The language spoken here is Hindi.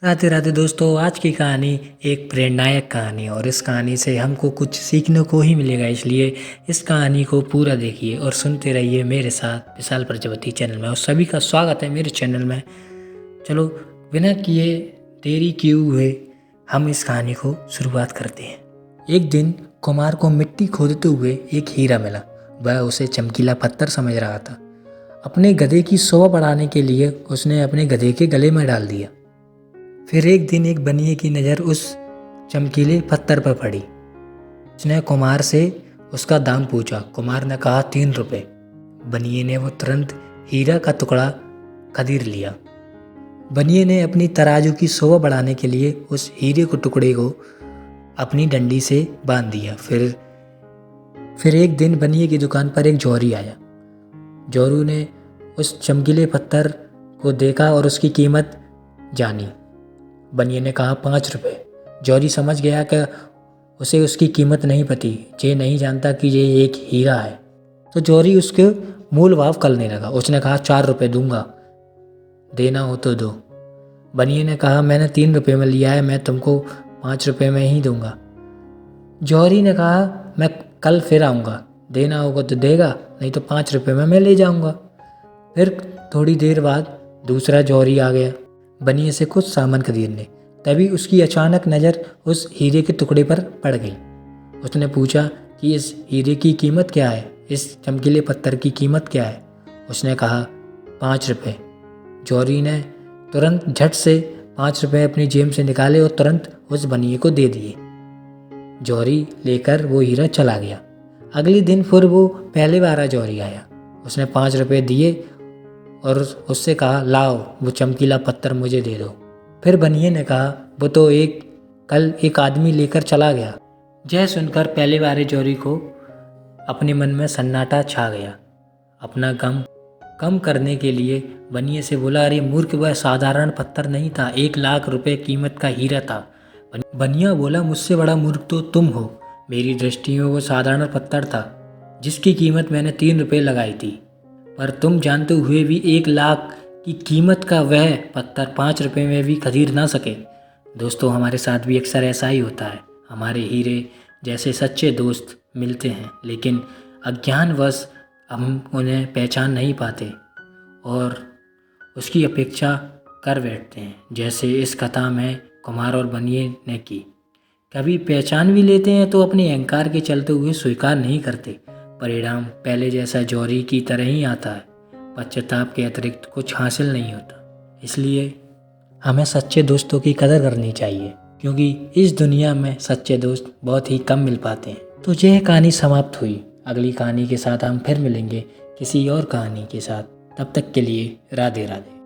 राधे राधे दोस्तों। आज की कहानी एक प्रेरणादायक कहानी है और इस कहानी से हमको कुछ सीखने को ही मिलेगा, इसलिए इस कहानी को पूरा देखिए और सुनते रहिए मेरे साथ विशाल प्रजापति चैनल में। और सभी का स्वागत है मेरे चैनल में। चलो बिना किए देरी किए हुए हम इस कहानी को शुरुआत करते हैं। एक दिन कुमार को मिट्टी खोदते हुए एक हीरा मिला। वह उसे चमकीला पत्थर समझ रहा था। अपने गधे की शोभा बढ़ाने के लिए उसने अपने गधे के गले में डाल दिया। फिर एक दिन एक बनिए की नज़र उस चमकीले पत्थर पर पड़ी। उसने कुमार से उसका दाम पूछा। कुमार ने कहा 3 रुपये। बनिए ने वो तुरंत हीरा का टुकड़ा खरीद लिया। बनिए ने अपनी तराजू की शोभा बढ़ाने के लिए उस हीरे के टुकड़े को अपनी डंडी से बांध दिया। फिर एक दिन बनिए की दुकान पर एक जौहरी आया। जौहरी ने उस चमकीले पत्थर को देखा और उसकी कीमत जानी। बनिए ने कहा 5 रुपये। जौहरी समझ गया कि उसे उसकी कीमत नहीं पती, ये नहीं जानता कि ये एक हीरा है। तो जौहरी उसके मूल भाव करने लगा। उसने कहा 4 रुपये दूंगा, देना हो तो दो। बनिए ने कहा मैंने 3 रुपये में लिया है, मैं तुमको 5 रुपये में ही दूंगा। जौहरी ने कहा मैं कल फिर आऊँगा, देना होगा तो देगा, नहीं तो 5 रुपये में मैं ले जाऊँगा। फिर थोड़ी देर बाद दूसरा जौहरी आ गया बनिए से कुछ सामान खरीदने। तभी उसकी अचानक नज़र उस हीरे के टुकड़े पर पड़ गई। उसने पूछा कि इस हीरे की कीमत क्या है, इस चमकीले पत्थर की कीमत क्या है। उसने कहा 5 रुपये। जौहरी ने तुरंत झट से 5 रुपये अपनी जेब से निकाले और तुरंत उस बनिए को दे दिए। जौहरी लेकर वो हीरा चला गया। अगले दिन फिर वो पहले बार जौहरी आया। उसने 5 रुपये दिए और उससे कहा लाओ वो चमकीला पत्थर मुझे दे दो। फिर बनिए ने कहा वो तो कल एक आदमी लेकर चला गया। यह सुनकर पहले बार जौहरी को अपने मन में सन्नाटा छा गया। अपना गम कम करने के लिए बनिए से बोला अरे मूर्ख, वह साधारण पत्थर नहीं था, 1 लाख रुपए कीमत का हीरा था। बनिया बोला मुझसे बड़ा मूर्ख तो तुम हो। मेरी दृष्टि में वो साधारण पत्थर था जिसकी कीमत मैंने 3 रुपये लगाई थी, पर तुम जानते हुए भी 1 लाख की कीमत का वह पत्थर 5 रुपये में भी खरीद ना सके। दोस्तों हमारे साथ भी अक्सर ऐसा ही होता है। हमारे हीरे जैसे सच्चे दोस्त मिलते हैं, लेकिन अज्ञानवश हम उन्हें पहचान नहीं पाते और उसकी अपेक्षा कर बैठते हैं, जैसे इस कथा में कुमार और बनिए ने की। कभी पहचान भी लेते हैं तो अपने अहंकार के चलते हुए स्वीकार नहीं करते। परिणाम पहले जैसा जौहरी की तरह ही आता है। पश्चाताप के अतिरिक्त कुछ हासिल नहीं होता। इसलिए हमें सच्चे दोस्तों की कदर करनी चाहिए, क्योंकि इस दुनिया में सच्चे दोस्त बहुत ही कम मिल पाते हैं। तो यह कहानी समाप्त हुई। अगली कहानी के साथ हम फिर मिलेंगे किसी और कहानी के साथ। तब तक के लिए राधे राधे।